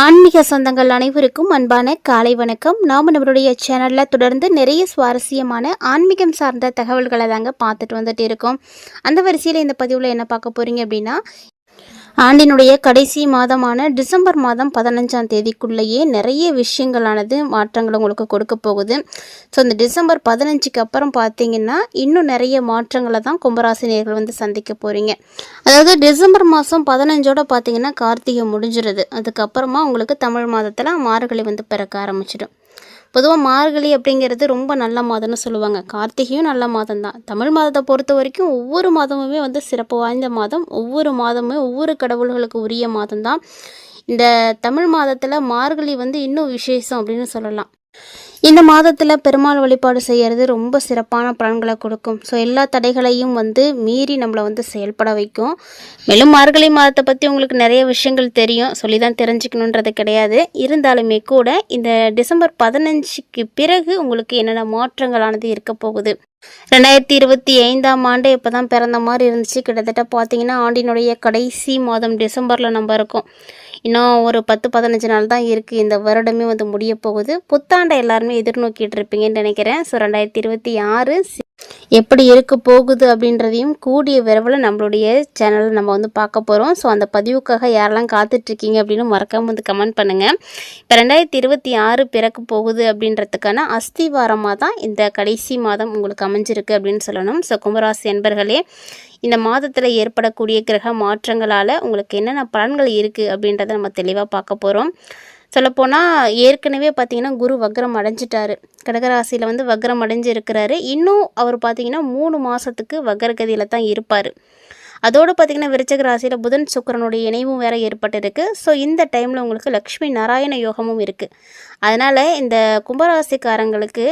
ஆன்மீக சொந்தங்கள் அனைவருக்கும் அன்பான காலை வணக்கம். நாம் நம்மளுடைய சேனலில் தொடர்ந்து நிறைய சுவாரஸ்யமான ஆன்மீகம் சார்ந்த தகவல்களை தாங்க பார்த்துட்டு வந்துட்டு இருக்கோம். அந்த வரிசையில் இந்த பதிவில் என்ன பார்க்க போகிறீங்க அப்படின்னா, ஆண்டினுடைய கடைசி மாதமான டிசம்பர் மாதம் 15ஆம் தேதிக்குள்ளேயே நிறைய விஷயங்களானது மாற்றங்கள் உங்களுக்கு கொடுக்க போகுது. ஸோ இந்த டிசம்பர் 15க்கு அப்புறம் பார்த்தீங்கன்னா இன்னும் நிறைய மாற்றங்களை தான் கும்பராசினியர்கள் வந்து சந்திக்க போகிறீங்க. அதாவது டிசம்பர் மாதம் 15ஓட பார்த்தீங்கன்னா கார்த்திகை முடிஞ்சிருது. அதுக்கப்புறமா உங்களுக்கு தமிழ் மாதத்தில் மார்கழி வந்து பிறக்க ஆரம்பிச்சிடும். பொதுவாக மார்கழி அப்படிங்கிறது ரொம்ப நல்ல மாதம்னு சொல்லுவாங்க. கார்த்திகையும் நல்ல மாதம் தான். தமிழ் மாதத்தை பொறுத்த வரைக்கும் ஒவ்வொரு மாதமுமே வந்து சிறப்பு வாய்ந்த மாதம். ஒவ்வொரு மாதமுமே ஒவ்வொரு கடவுள்களுக்கு உரிய மாதம் தான். இந்த தமிழ் மாதத்தில் மார்கழி வந்து இன்னும் விசேஷம் அப்படின்னு சொல்லலாம். இந்த மாதத்தில் பெருமாள் வழிபாடு செய்கிறது ரொம்ப சிறப்பான பலன்களை கொடுக்கும். ஸோ எல்லா தடைகளையும் வந்து மீறி நம்மளை வந்து செயல்பட வைக்கும். மேலும் மார்கழி மாதத்தை பற்றி உங்களுக்கு நிறைய விஷயங்கள் தெரியும், சொல்லி தான் தெரிஞ்சுக்கணுன்றது கிடையாது. இருந்தாலுமே கூட இந்த டிசம்பர் 15க்கு பிறகு உங்களுக்கு என்னென்ன மாற்றங்களானது இருக்க போகுது. 2025ஆம் ஆண்டு இப்போ தான் பிறந்த மாதிரி இருந்துச்சு. கிட்டத்தட்ட பார்த்தீங்கன்னா ஆண்டினுடைய கடைசி மாதம் டிசம்பரில் நம்ம இருக்கோம். இன்னும் ஒரு 10-15 நாள் தான் இருக்குது. இந்த வருடமே வந்து முடிய போகுது. புத்தாண்டை எல்லாருமே எதிர்நோக்கிட்டு இருப்பீங்கன்னு நினைக்கிறேன். ஸோ 2026 எப்படி இருக்க போகுது அப்படின்றதையும் கூடிய விரைவில் நம்மளுடைய சேனலில் நம்ம வந்து பார்க்க போகிறோம். ஸோ அந்த பதிவுக்காக யாரெல்லாம் காத்துட்ருக்கீங்க அப்படின்னு மறக்காமல் வந்து கமெண்ட் பண்ணுங்கள். இப்போ 2026 பிறக்க போகுது அப்படின்றதுக்கான அஸ்திவாரமாக தான் இந்த கடைசி மாதம் உங்களுக்கு அமைஞ்சிருக்கு அப்படின்னு சொல்லணும். ஸோ கும்பராசி என்பர்களே, இந்த மாதத்தில் ஏற்படக்கூடிய கிரக மாற்றங்களால் உங்களுக்கு என்னென்ன பலன்கள் இருக்குது அப்படின்றத நம்ம தெளிவாக பார்க்க போகிறோம். சொல்லப்போனால் ஏற்கனவே பார்த்திங்கன்னா குரு வக்ரம் அடைஞ்சிட்டார். கடகராசியில் வந்து வக்ரம் அடைஞ்சு இருக்கிறாரு. இன்னும் அவர் பார்த்திங்கன்னா 3 மாதத்துக்கு வக்ரகதியில் தான் இருப்பார். அதோடு பார்த்திங்கன்னா விருச்சிக ராசியில் புதன் சுக்கிரனுடைய இணைவும் வேறு ஏற்பட்டிருக்கு. ஸோ இந்த டைமில் உங்களுக்கு லக்ஷ்மி நாராயண யோகமும் இருக்குது. அதனால் இந்த கும்பராசிக்காரங்களுக்கு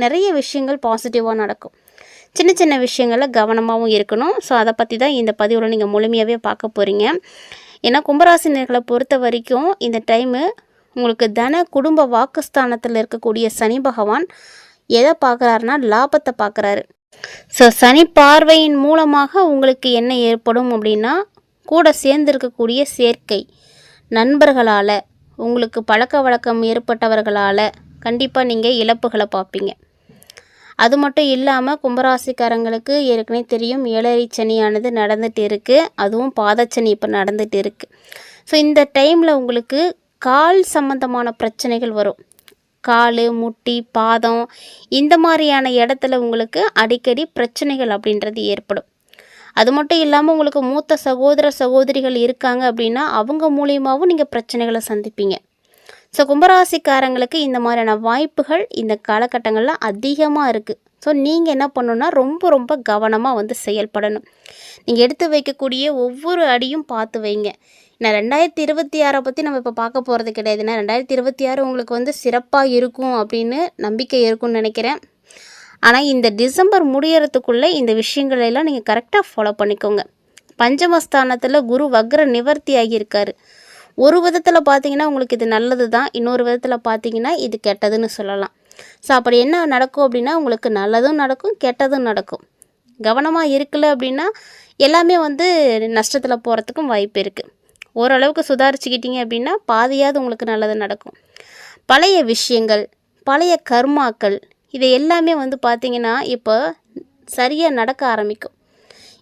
நிறைய விஷயங்கள் பாசிட்டிவாக நடக்கும். சின்ன சின்ன விஷயங்களில் கவனமாகவும் இருக்கணும். ஸோ அதை பற்றி தான் இந்த பதிவில் நீங்கள் முழுமையாகவே பார்க்க போகிறீங்க. ஏன்னா கும்பராசினியர்களை பொறுத்த வரைக்கும் இந்த டைமு உங்களுக்கு தன குடும்ப வாக்குஸ்தானத்தில் இருக்கக்கூடிய சனி பகவான் எதை பார்க்குறாருன்னா லாபத்தை பார்க்குறாரு. ஸோ சனி பார்வையின் மூலமாக உங்களுக்கு என்ன ஏற்படும் அப்படின்னா, கூட சேர்ந்திருக்கக்கூடிய சேர்க்கை, நண்பர்களால், உங்களுக்கு பழக்க வழக்கம் ஏற்பட்டவர்களால் கண்டிப்பாக நீங்கள் இழப்புகளை பார்ப்பீங்க. அது மட்டும் இல்லாமல் கும்பராசிக்காரங்களுக்கு ஏற்கனவே தெரியும், ஏழரை சனியானது நடந்துகிட்டு இருக்குது. அதுவும் பாதச்சனி இப்போ நடந்துகிட்டு இருக்குது. ஸோ இந்த டைமில் உங்களுக்கு கால் சம்பந்தமான பிரச்சனைகள் வரும். கால், முட்டி, பாதம் இந்த மாதிரியான இடத்துல உங்களுக்கு அடிக்கடி பிரச்சனைகள் அப்படின்றது ஏற்படும். அது மட்டும் இல்லாமல் உங்களுக்கு மூத்த சகோதரிகள் இருக்காங்க அப்படின்னா அவங்க மூலியமாகவும் நீங்கள் பிரச்சனைகளை சந்திப்பீங்க. ஸோ கும்பராசிக்காரங்களுக்கு இந்த மாதிரியான வாய்ப்புகள் இந்த காலகட்டங்களில் அதிகமாக இருக்குது. ஸோ நீங்கள் என்ன பண்ணணுன்னா ரொம்ப கவனமாக வந்து செயல்படணும். நீங்கள் எடுத்து வைக்கக்கூடிய ஒவ்வொரு அடியும் பார்த்து வைங்க. ஏன்னா 2026 பற்றி நம்ம இப்போ பார்க்க போகிறது கிடையாது. ஏன்னா 2026 உங்களுக்கு வந்து சிறப்பாக இருக்கும் அப்படின்னு நம்பிக்கை இருக்கும்னு நினைக்கிறேன். ஆனால் இந்த டிசம்பர் முடியறதுக்குள்ளே இந்த விஷயங்களெல்லாம் நீங்கள் கரெக்டாக ஃபாலோ பண்ணிக்கோங்க. பஞ்சமஸ்தானத்தில் குரு வக்ர நிவர்த்தி ஆகியிருக்காரு. ஒரு விதத்தில் பார்த்தீங்கன்னா உங்களுக்கு இது நல்லது தான், இன்னொரு விதத்தில் பார்த்தீங்கன்னா இது கெட்டதுன்னு சொல்லலாம். ஸோ அப்படி என்ன நடக்கும் அப்படின்னா, உங்களுக்கு நல்லதும் நடக்கும், கெட்டதும் நடக்கும். கவனமாக இருக்கல அப்படின்னா எல்லாமே வந்து நஷ்டத்தில் போகிறதுக்கும் வாய்ப்பு இருக்குது. ஓரளவுக்கு சுதாரிச்சுக்கிட்டீங்க அப்படின்னா பாதியாவது உங்களுக்கு நல்லது நடக்கும். பழைய விஷயங்கள், பழைய கர்மாக்கள் இதை எல்லாமே வந்து பார்த்திங்கன்னா இப்போ சரியாக நடக்க ஆரம்பிக்கும்.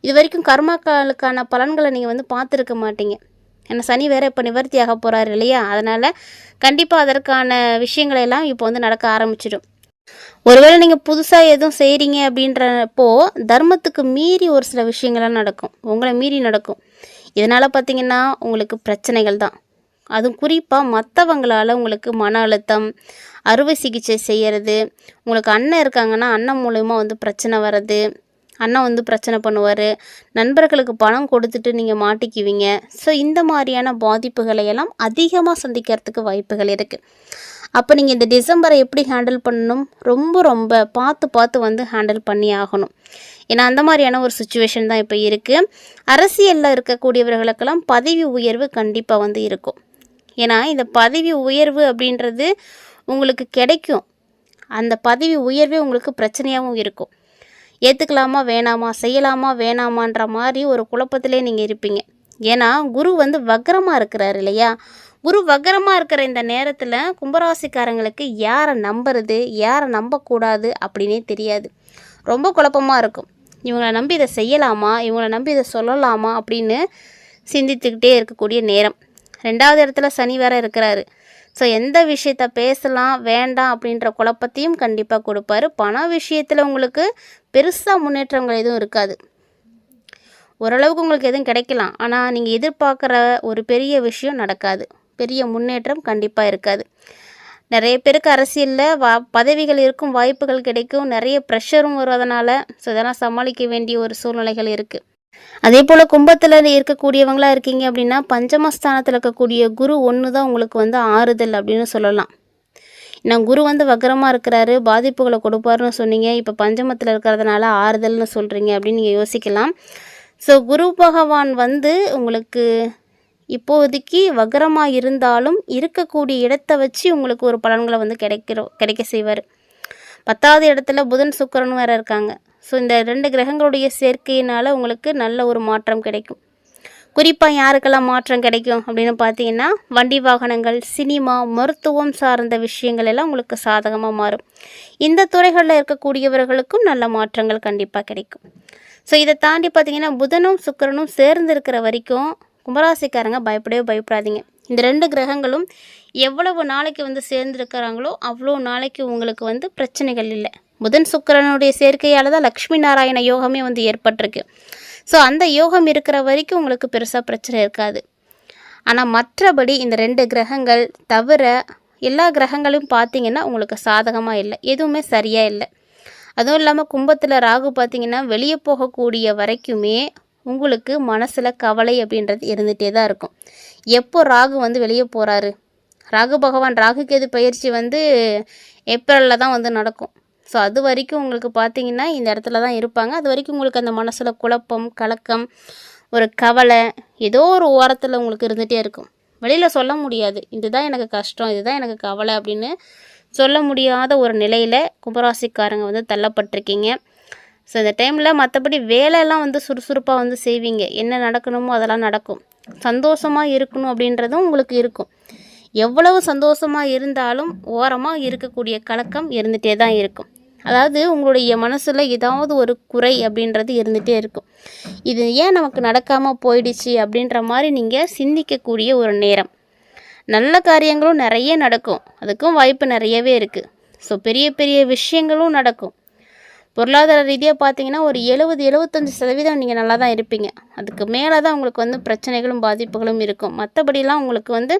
இது வரைக்கும் கர்மாக்களுக்கான பலன்களை நீங்கள் வந்து பார்த்துருக்க மாட்டீங்க. ஏன்னா சனி வேறு இப்போ நிவர்த்தி ஆக போகிறாரு இல்லையா? அதனால் கண்டிப்பாக அதற்கான விஷயங்களெல்லாம் இப்போ வந்து நடக்க ஆரம்பிச்சிடும். ஒருவேளை நீங்கள் புதுசாக எதுவும் செய்கிறீங்க அப்படின்றப்போ தர்மத்துக்கு மீறி ஒரு சில விஷயங்கள்லாம் நடக்கும், உங்களை மீறி நடக்கும். இதனால் பார்த்திங்கன்னா உங்களுக்கு பிரச்சனைகள் தான். அதுவும் குறிப்பாக மற்றவங்களால் உங்களுக்கு மன அழுத்தம், அறுவை சிகிச்சை செய்கிறது, உங்களுக்கு அண்ணன் இருக்காங்கன்னா அண்ணன் மூலயமா வந்து பிரச்சனை வர்றது, அண்ணன் வந்து பிரச்சனை பண்ணுவார், நண்பர்களுக்கு பணம் கொடுத்துட்டு நீங்கள் மாட்டிக்குவீங்க. ஸோ இந்த மாதிரியான பாதிப்புகளை எல்லாம் அதிகமாக சந்திக்கிறதுக்கு வாய்ப்புகள் இருக்குது. அப்போ நீங்கள் இந்த டிசம்பரை எப்படி ஹேண்டில் பண்ணணும்? ரொம்ப பார்த்து வந்து ஹேண்டில் பண்ணி ஆகணும். ஏன்னா அந்த மாதிரியான ஒரு சுச்சுவேஷன் தான் இப்போ இருக்குது. அரசியலில் இருக்கக்கூடியவர்களுக்கெல்லாம் பதவி உயர்வு கண்டிப்பாக வந்து இருக்கும். ஏன்னா இந்த பதவி உயர்வு அப்படின்றது உங்களுக்கு கிடைக்கும். அந்த பதவி உயர்வே உங்களுக்கு பிரச்சனையாகவும் இருக்கும். ஏற்றுக்கலாமா வேணாமா, செய்யலாமா வேணாமான்ற மாதிரி ஒரு குழப்பத்திலே நீங்கள் இருப்பீங்க. ஏன்னா குரு வந்து வக்ரமாக இருக்கிறாரு இல்லையா? குரு வக்கரமாக இருக்கிற இந்த நேரத்தில் கும்பராசிக்காரங்களுக்கு யாரை நம்புறது யாரை நம்பக்கூடாது அப்படின்னே தெரியாது. ரொம்ப குழப்பமாக இருக்கும். இவங்களை நம்பி இதை செய்யலாமா, இவங்களை நம்பி இதை சொல்லலாமா அப்படின்னு சிந்தித்துக்கிட்டே இருக்கக்கூடிய நேரம். 2வது இடத்துல சனி வேற இருக்கிறாரு. ஸோ எந்த விஷயத்த பேசலாம் வேண்டாம் அப்படின்ற குழப்பத்தையும் கண்டிப்பாக கொடுப்பாரு. பண விஷயத்தில் உங்களுக்கு பெருசாக முன்னேற்றங்கள் எதுவும் இருக்காது. ஓரளவுக்கு உங்களுக்கு எதுவும் கிடைக்கலாம், ஆனால் நீங்கள் எதிர்பார்க்குற ஒரு பெரிய விஷயம் நடக்காது. பெரிய முன்னேற்றம் கண்டிப்பாக இருக்காது. நிறைய பேருக்கு அரசியலில் பதவிகள் இருக்கும், வாய்ப்புகள் கிடைக்கும், நிறைய ப்ரெஷரும் வருவதனால ஸோ இதெல்லாம் சமாளிக்க வேண்டிய ஒரு சூழ்நிலைகள் இருக்குது. அதே போல் கும்பத்தில் இருக்கக்கூடியவங்களாக இருக்கீங்க அப்படின்னா பஞ்சமஸ்தானத்தில் இருக்கக்கூடிய குரு ஒன்று தான் உங்களுக்கு ஆறுதல் அப்படின்னு சொல்லலாம். நான் குரு வக்கரமாக இருக்கிறாரு, பாதிப்புகளை கொடுப்பாருன்னு சொன்னீங்க, இப்போ பஞ்சமத்தில் இருக்கிறதுனால ஆறுதல்னு சொல்கிறீங்க அப்படின்னு நீங்கள் யோசிக்கலாம். ஸோ குரு பகவான் உங்களுக்கு இப்போதைக்கு வக்கரமாக இருந்தாலும் இருக்கக்கூடிய இடத்த வச்சு உங்களுக்கு ஒரு பலன்களை கிடைக்க செய்வார். 10வது இடத்துல புதன் சுக்கிரன் வேறு இருக்காங்க. ஸோ இந்த 2 கிரகங்களுடைய சேர்க்கையினால் உங்களுக்கு நல்ல ஒரு மாற்றம் கிடைக்கும். குறிப்பாக யாருக்கெல்லாம் மாற்றம் கிடைக்கும் அப்படின்னு பார்த்தீங்கன்னா வண்டி வாகனங்கள், சினிமா, மருத்துவம் சார்ந்த விஷயங்கள் எல்லாம் உங்களுக்கு சாதகமாக மாறும். இந்த துறைகளில் இருக்கக்கூடியவர்களுக்கும் நல்ல மாற்றங்கள் கண்டிப்பாக கிடைக்கும். ஸோ இதை தாண்டி பார்த்தீங்கன்னா புதனும் சுக்கிரனும் சேர்ந்து இருக்கிற வரைக்கும் கும்பராசிக்காரங்க பயப்படவே பயப்படாதீங்க. இந்த 2 கிரகங்களும் எவ்வளவு நாளைக்கு சேர்ந்துருக்கிறாங்களோ அவ்வளோ நாளைக்கு உங்களுக்கு பிரச்சனைகள் இல்லை. புதன் சுக்கிரனுடைய சேர்க்கையால் தான் லக்ஷ்மி நாராயண யோகமே ஏற்பட்டிருக்கு. ஸோ அந்த யோகம் இருக்கிற வரைக்கும் உங்களுக்கு பெருசாக பிரச்சனை இருக்காது. ஆனால் மற்றபடி இந்த 2 கிரகங்கள் தவிர எல்லா கிரகங்களும் பார்த்திங்கன்னா உங்களுக்கு சாதகமாக இல்லை, எதுவுமே சரியாக இல்லை. அதுவும் இல்லாமல் கும்பத்தில் ராகு பார்த்திங்கன்னா வெளியே போகக்கூடிய வரைக்குமே உங்களுக்கு மனசில் கவலை அப்படின்றது இருந்துகிட்டே தான் இருக்கும். எப்போ ராகு வெளியே போகிறாரு, ராகு பகவான் ராகு கேது பயிற்சி ஏப்ரலில் தான் நடக்கும். ஸோ அது வரைக்கும் உங்களுக்கு பார்த்திங்கன்னா இந்த இடத்துல தான் இருப்பாங்க. அது வரைக்கும் உங்களுக்கு அந்த மனசில் குழப்பம், கலக்கம், ஒரு கவலை ஏதோ ஒரு ஓரத்தில் உங்களுக்கு இருந்துகிட்டே இருக்கும். வெளியில் சொல்ல முடியாது, இதுதான் எனக்கு கஷ்டம், இதுதான் எனக்கு கவலை அப்படின்னு சொல்ல முடியாத ஒரு நிலையில் கும்பராசிக்காரங்க தள்ளப்பட்டிருக்கீங்க. ஸோ இந்த டைமில் மற்றபடி வேலையெல்லாம் சுறுசுறுப்பாக செய்வீங்க. என்ன நடக்கணுமோ அதெல்லாம் நடக்கும். சந்தோஷமாக இருக்கணும் அப்படின்றதும் உங்களுக்கு இருக்கும். எவ்வளவு சந்தோஷமாக இருந்தாலும் ஓரமாக இருக்கக்கூடிய கலக்கம் இருந்துகிட்டே தான் இருக்கும். அதாவது உங்களுடைய மனசில் ஏதாவது ஒரு குறை அப்படின்றது இருந்துகிட்டே இருக்கும். இது ஏன் நமக்கு நடக்காமல் போயிடுச்சு அப்படின்ற மாதிரி நீங்கள் சிந்திக்கக்கூடிய ஒரு நேரம். நல்ல காரியங்களும் நிறைய நடக்கும், அதுக்கும் வாய்ப்பு நிறையவே இருக்குது. ஸோ பெரிய பெரிய விஷயங்களும் நடக்கும். பொருளாதார ரீதியாக பார்த்தீங்கன்னா ஒரு 70-75% நீங்கள் நல்லா தான் இருப்பீங்க. அதுக்கு மேலே தான் உங்களுக்கு பிரச்சனைகளும் பாதிப்புகளும் இருக்கும். மற்றபடிலாம் உங்களுக்கு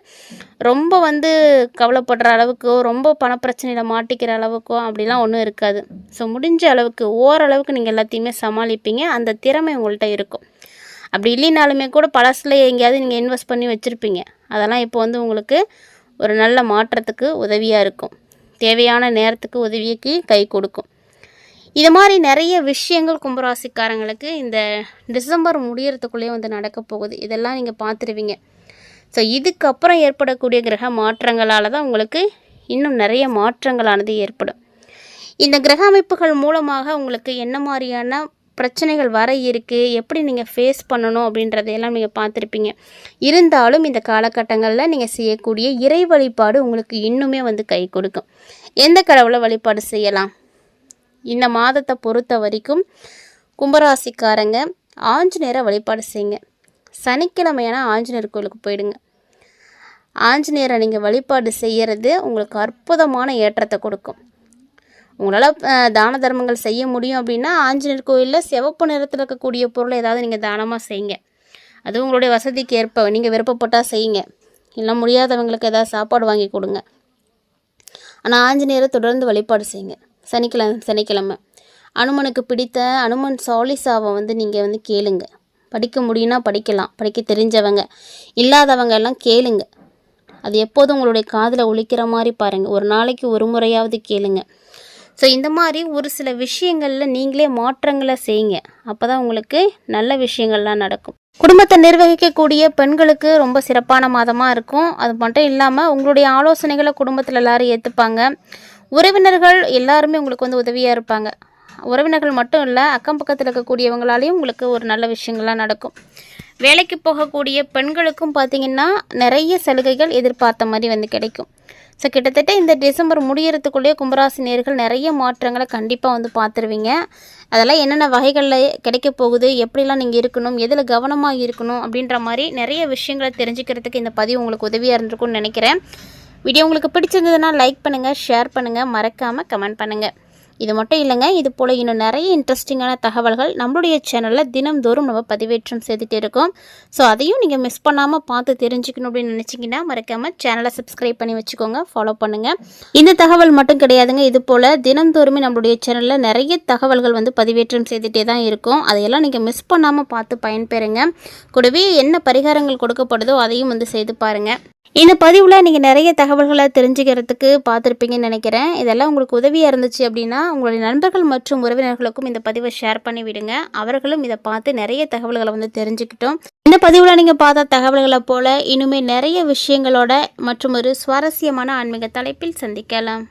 ரொம்ப கவலைப்படுற அளவுக்கோ ரொம்ப பணப்பிரச்சனையில் மாட்டிக்கிற அளவுக்கோ அப்படிலாம் ஒன்றும் இருக்காது. ஸோ முடிஞ்ச அளவுக்கு ஓரளவுக்கு நீங்கள் எல்லாத்தையுமே சமாளிப்பீங்க. அந்த திறமை உங்கள்கிட்ட இருக்கும். அப்படி இல்லைனாலுமே கூட பழசில் எங்கேயாவது நீங்கள் இன்வெஸ்ட் பண்ணி வச்சுருப்பீங்க. அதெல்லாம் இப்போ உங்களுக்கு ஒரு நல்ல மாற்றத்துக்கு உதவியாக இருக்கும். தேவையான நேரத்துக்கு உதவிக்கு கை கொடுக்கும். இது மாதிரி நிறைய விஷயங்கள் கும்பராசிக்காரங்களுக்கு இந்த டிசம்பர் முடியறதுக்குள்ளேயே நடக்க போகுது. இதெல்லாம் நீங்கள் பார்த்துருவீங்க. ஸோ இதுக்கப்புறம் ஏற்படக்கூடிய கிரக மாற்றங்களால் தான் உங்களுக்கு இன்னும் நிறைய மாற்றங்களானது ஏற்படும். இந்த கிரக அமைப்புகள் மூலமாக உங்களுக்கு என்ன மாதிரியான பிரச்சனைகள் வர இருக்குது, எப்படி நீங்கள் ஃபேஸ் பண்ணணும் அப்படின்றதையெல்லாம் நீங்கள் பார்த்துருப்பீங்க. இருந்தாலும் இந்த காலகட்டங்களில் நீங்கள் செய்யக்கூடிய இறை வழிபாடு உங்களுக்கு இன்னுமே கை கொடுக்கும். எந்த கடவுளை வழிபாடு செய்யலாம்? இந்த மாதத்தை பொறுத்த வரைக்கும் கும்பராசிக்காரங்க ஆஞ்சநேயரை வழிபாடு செய்யுங்க. சனிக்கிழமையான ஆஞ்சநேயர் கோயிலுக்கு போயிடுங்க. ஆஞ்சநேயரை நீங்கள் வழிபாடு செய்கிறது உங்களுக்கு அற்புதமான ஏற்றத்தை கொடுக்கும். உங்களால் தான தர்மங்கள் செய்ய முடியும் அப்படின்னா ஆஞ்சநேயர் கோயிலில் சிவப்பு நிறத்தில் இருக்கக்கூடிய பொருளை ஏதாவது நீங்கள் தானமாக செய்யுங்க. அது உங்களுடைய வசதிக்கு ஏற்ப நீங்கள் விருப்பப்பட்டால் செய்யுங்க. இல்லை முடியாதவங்களுக்கு ஏதாவது சாப்பாடு வாங்கி கொடுங்க. ஆனால் ஆஞ்சநேயரை தொடர்ந்து வழிபாடு செய்யுங்க. சனிக்கிழமை அனுமனுக்கு பிடித்த அனுமன் சாலிசாவை நீங்கள் கேளுங்க. படிக்க முடியும்னா படிக்கலாம், படிக்க தெரிஞ்சவங்க, இல்லாதவங்க எல்லாம் கேளுங்க. அது எப்போதும் உங்களுடைய காதில் ஒலிக்கிற மாதிரி பாருங்கள். ஒரு நாளைக்கு ஒரு முறையாவது கேளுங்க. ஸோ இந்த மாதிரி ஒரு சில விஷயங்களில் நீங்களே மாற்றங்களை செய்யுங்க. அப்போ தான் உங்களுக்கு நல்ல விஷயங்கள்லாம் நடக்கும். குடும்பத்தை நிர்வகிக்கக்கூடிய பெண்களுக்கு ரொம்ப சிறப்பான மாதமாக இருக்கும். அது மட்டும் இல்லாமல் உங்களுடைய ஆலோசனைகளை குடும்பத்தில் எல்லோரும் ஏற்றுப்பாங்க. உறவினர்கள் எல்லாருமே உங்களுக்கு உதவியாக இருப்பாங்க. உறவினர்கள் மட்டும் இல்லை, அக்கம் பக்கத்தில் இருக்கக்கூடியவங்களாலேயும் உங்களுக்கு ஒரு நல்ல விஷயங்கள்லாம் நடக்கும். வேலைக்கு போகக்கூடிய பெண்களுக்கும் பார்த்திங்கன்னா நிறைய சலுகைகள் எதிர்பார்த்த மாதிரி வந்து கிடைக்கும். ஸோ கிட்டத்தட்ட இந்த டிசம்பர் முடியறதுக்குள்ளேயே கும்பராசி நேயர்கள் நிறைய மாற்றங்களை கண்டிப்பாக வந்து பார்த்துருவீங்க. அதெல்லாம் என்னென்ன வகைகளில் கிடைக்க போகுது, எப்படிலாம் நீங்கள் இருக்கணும், எதில் கவனமாக இருக்கணும் அப்படின்ற மாதிரி நிறைய விஷயங்களை தெரிஞ்சுக்கிறதுக்கு இந்த பதிவு உங்களுக்கு உதவியாக இருந்திருக்கும்னு நினைக்கிறேன். வீடியோ உங்களுக்கு பிடிச்சிருந்ததுன்னா லைக் பண்ணுங்கள், ஷேர் பண்ணுங்கள், மறக்காமல் கமெண்ட் பண்ணுங்கள். இது மட்டும் இல்லைங்க, இது போல் இன்னும் நிறைய இன்ட்ரெஸ்டிங்கான தகவல்கள் நம்மளுடைய சேனலில் தினம்தோறும் நம்ம பதிவேற்றம் செய்துகிட்டே இருக்கோம். ஸோ அதையும் நீங்கள் மிஸ் பண்ணாமல் பார்த்து தெரிஞ்சுக்கணும் அப்படின்னு நினச்சிங்கன்னா மறக்காமல் சேனலை சப்ஸ்கிரைப் பண்ணி வச்சுக்கோங்க, ஃபாலோ பண்ணுங்கள். இந்த தகவல் மட்டும் கிடையாதுங்க, இது போல் தினம்தோறுமே நம்மளுடைய சேனலில் நிறைய தகவல்கள் வந்து பதிவேற்றம் செய்துகிட்டே தான் இருக்கும். அதையெல்லாம் நீங்கள் மிஸ் பண்ணாமல் பார்த்து பயன்பெறுங்க. கூடவே என்ன பரிகாரங்கள் கொடுக்கப்படுதோ அதையும் வந்து செய்து பாருங்கள். இந்த பதிவில் நீங்கள் நிறைய தகவல்களை தெரிஞ்சுக்கிறதுக்கு பார்த்துருப்பீங்கன்னு நினைக்கிறேன். இதெல்லாம் உங்களுக்கு உதவியாக இருந்துச்சு அப்படின்னா உங்களுடைய நண்பர்கள் மற்றும் உறவினர்களுக்கும் இந்த பதிவை ஷேர் பண்ணி விடுங்க. அவர்களும் இதை பார்த்து நிறைய தகவல்களை வந்து தெரிஞ்சுக்கிட்டோம். இந்த பதிவில் நீங்கள் பார்த்த தகவல்களை போல் இனிமேல் நிறைய விஷயங்களோட மற்றும் ஒரு சுவாரஸ்யமான ஆன்மீக தலைப்பில் சந்திக்கலாம்.